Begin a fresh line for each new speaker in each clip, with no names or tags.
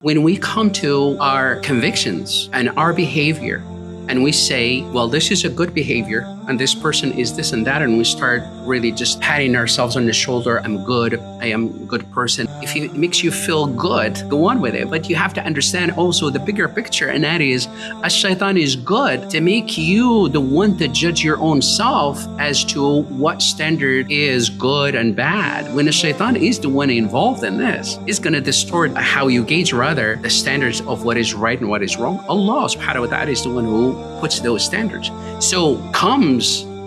When we come to our convictions and our behavior, and we say, well, this is a good behavior, and this person is this and that, and we start really just patting ourselves on the shoulder, I'm good, I am a good person. If it makes you feel good, go on with it. But you have to understand also the bigger picture, and that is, Ash-Shaytan is good to make you the one to judge your own self as to what standard is good and bad. When Ash-Shaytan is the one involved in this, it's going to distort how you gauge, rather, the standards of what is right and what is wrong. Allah subhanahu wa ta'ala is the one who puts those standards. So comes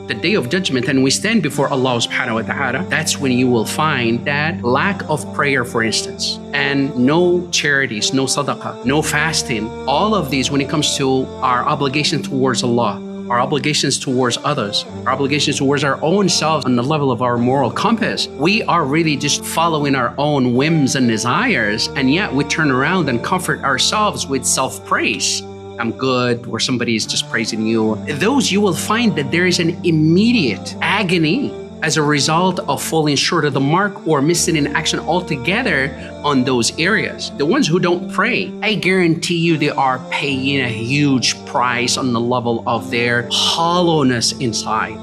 the day of judgment and we stand before Allah subhanahu wa ta'ala, that's when you will find that lack of prayer, for instance, and no charities, no sadaqah, no fasting, all of these when it comes to our obligation towards Allah, our obligations towards others, our obligations towards our own selves on the level of our moral compass, we are really just following our own whims and desires, and yet we turn around and comfort ourselves with self-praise. I'm good, or somebody is just praising you. Those, you will find that there is an immediate agony as a result of falling short of the mark or missing in action altogether on those areas. The ones who don't pray, I guarantee you they are paying a huge price on the level of their hollowness inside,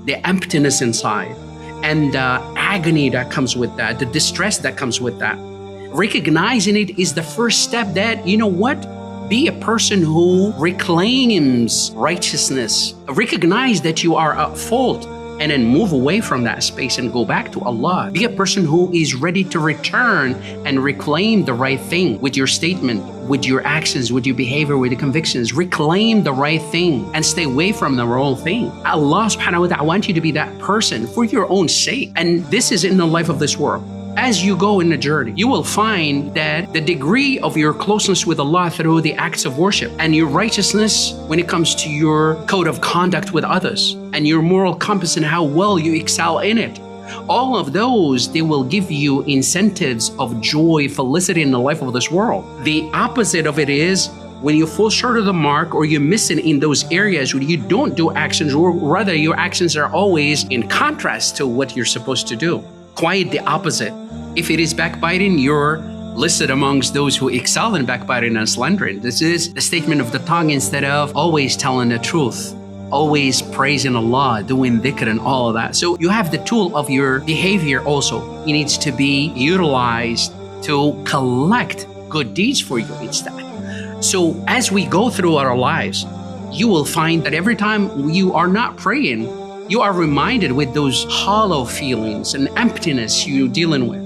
the emptiness inside, and the agony that comes with that, the distress that comes with that. Recognizing it is the first step that, you know what? Be a person who reclaims righteousness. Recognize that you are at fault and then move away from that space and go back to Allah. Be a person who is ready to return and reclaim the right thing with your statement, with your actions, with your behavior, with your convictions. Reclaim the right thing and stay away from the wrong thing. Allah subhanahu wa ta'ala wants you to be that person for your own sake. And this is in the life of this world. As you go in the journey, you will find that the degree of your closeness with Allah through the acts of worship and your righteousness when it comes to your code of conduct with others and your moral compass and how well you excel in it, all of those, they will give you incentives of joy, felicity in the life of this world. The opposite of it is when you fall short of the mark or you're missing in those areas where you don't do actions, or rather your actions are always in contrast to what you're supposed to do. Quite the opposite. If it is backbiting, you're listed amongst those who excel in backbiting and slandering. This is the statement of the tongue instead of always telling the truth, always praising Allah, doing dhikr and all of that. So you have the tool of your behavior also. It needs to be utilized to collect good deeds for you instead. So as we go through our lives, you will find that every time you are not praying, you are reminded with those hollow feelings and emptiness you're dealing with.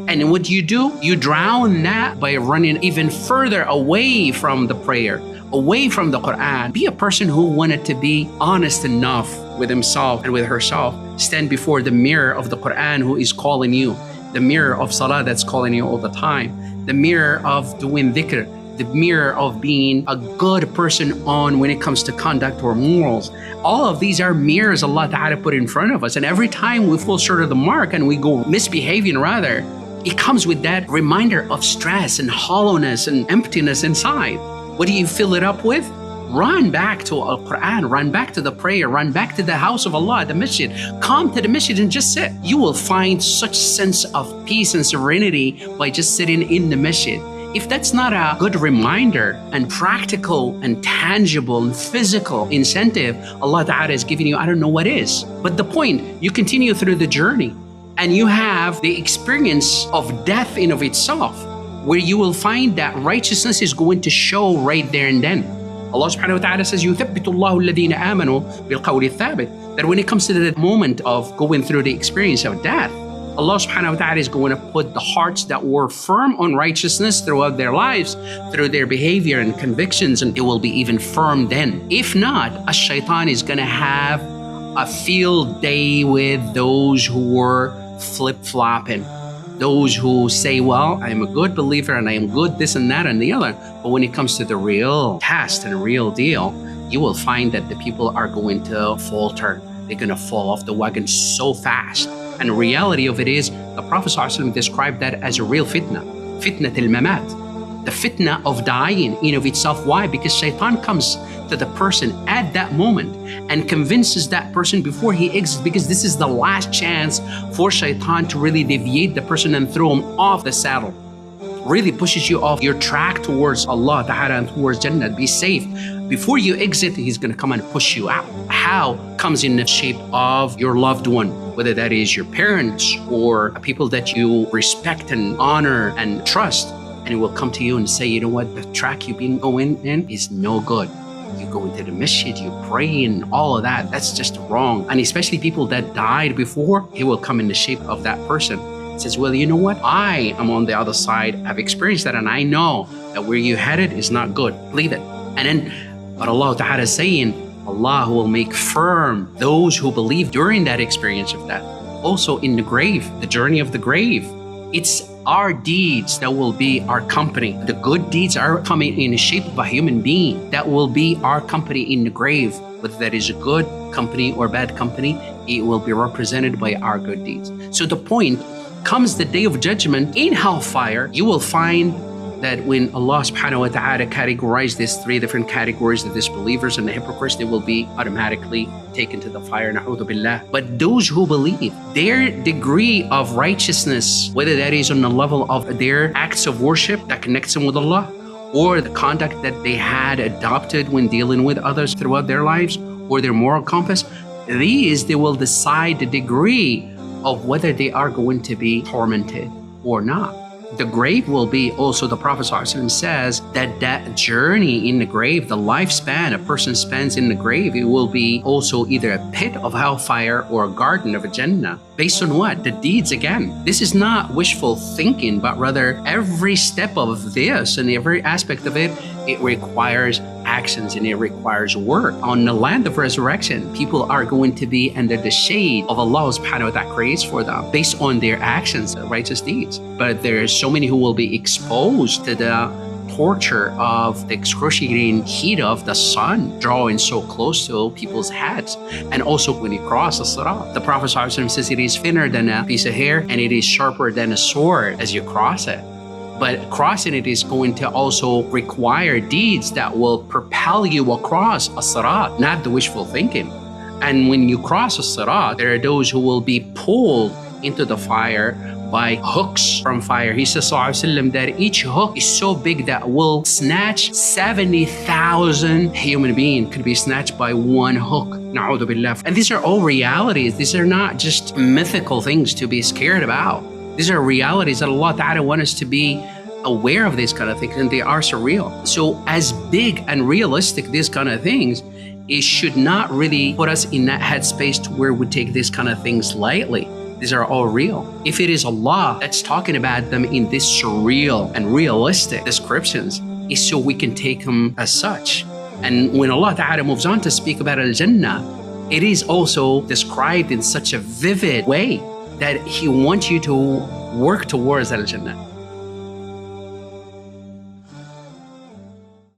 And what you do, you drown that by running even further away from the prayer, away from the Quran. Be a person who wanted to be honest enough with himself and with herself. Stand before the mirror of the Quran who is calling you, the mirror of salah that's calling you all the time, the mirror of doing dhikr, the mirror of being a good person on when it comes to conduct or morals. All of these are mirrors Allah Ta'ala put in front of us. And every time we fall short of the mark and we go misbehaving rather, it comes with that reminder of stress and hollowness and emptiness inside. What do you fill it up with? Run back to Al-Quran, run back to the prayer, run back to the house of Allah, the masjid. Come to the masjid and just sit. You will find such sense of peace and serenity by just sitting in the masjid. If that's not a good reminder and practical and tangible and physical incentive Allah Ta'ala is giving you, I don't know what is. But the point, you continue through the journey and you have the experience of death in of itself, where you will find that righteousness is going to show right there and then. Allah subhanahu wa ta'ala says, يُثَبِّتُ اللَّهُ الَّذِينَ آمَنُوا بِالْقَوْلِ الثَّابِتِ. That when it comes to the moment of going through the experience of death, Allah subhanahu wa ta'ala is going to put the hearts that were firm on righteousness throughout their lives, through their behavior and convictions, and it will be even firm then. If not, Ash-Shaytan is going to have a field day with those who were flip-flopping. Those who say, well, I'm a good believer and I am good this and that and the other. But when it comes to the real test and real deal, you will find that the people are going to falter. They're going to fall off the wagon so fast. And the reality of it is, the Prophet ﷺ described that as a real fitna. Fitna al-mamat. The fitna of dying in of itself. Why? Because shaitan comes to the person at that moment and convinces that person before he exits, because this is the last chance for shaitan to really deviate the person and throw him off the saddle. really pushes you off your track towards Allah Ta'ala and towards Jannah. Be safe. Before you exit, he's going to come and push you out. How comes in the shape of your loved one, whether that is your parents or people that you respect and honor and trust. And he will come to you and say, you know what, the track you've been going in is no good. You go into the masjid, you pray and all of that. That's just wrong. And especially people that died before, he will come in the shape of that person. He says, well, you know what? I am on the other side. I've experienced that and I know that where you headed is not good. Leave it. And then but Allah Ta'ala is saying, Allah will make firm those who believe during that experience of death. Also in the grave, the journey of the grave. It's our deeds that will be our company. The good deeds are coming in the shape of a human being that will be our company in the grave. Whether that is a good company or bad company, it will be represented by our good deeds. So the point comes the day of judgment in hellfire, you will find that when Allah subhanahu wa ta'ala categorized these three different categories, the disbelievers and the hypocrites, they will be automatically taken to the fire, na'udhu billah. But those who believe, their degree of righteousness, whether that is on the level of their acts of worship that connects them with Allah, or the conduct that they had adopted when dealing with others throughout their lives, or their moral compass, they will decide the degree of whether they are going to be tormented or not. The grave will be also, the Prophet ﷺ says that journey in the grave, the lifespan a person spends in the grave, it will be also either a pit of hellfire or a garden of Jannah. Based on what? The deeds again. This is not wishful thinking, but rather every step of this and every aspect of it, it requires actions and it requires work. On the land of resurrection, people are going to be under the shade of Allah subhanahu wa ta'ala creates for them based on their actions, righteous deeds. But there are so many who will be exposed to the torture of the excruciating heat of the sun drawing so close to people's heads. And also when you cross the sirat, the Prophet ﷺ says it is thinner than a piece of hair and it is sharper than a sword as you cross it. But crossing it is going to also require deeds that will propel you across a sirat, not the wishful thinking. And when you cross a sirat, there are those who will be pulled into the fire by hooks from fire. He says ﷺ that each hook is so big that will snatch 70,000 human beings could be snatched by one hook. Na'udhu billah. And these are all realities. These are not just mythical things to be scared about. These are realities that Allah Ta'ala wants us to be aware of these kind of things, and they are surreal. So as big and realistic these kind of things, it should not really put us in that headspace to where we take these kind of things lightly. These are all real. If it is Allah that's talking about them in this surreal and realistic descriptions, it's so we can take them as such. And when Allah Ta'ala moves on to speak about Al-Jannah, it is also described in such a vivid way that He wants you to work towards Al-Jannah.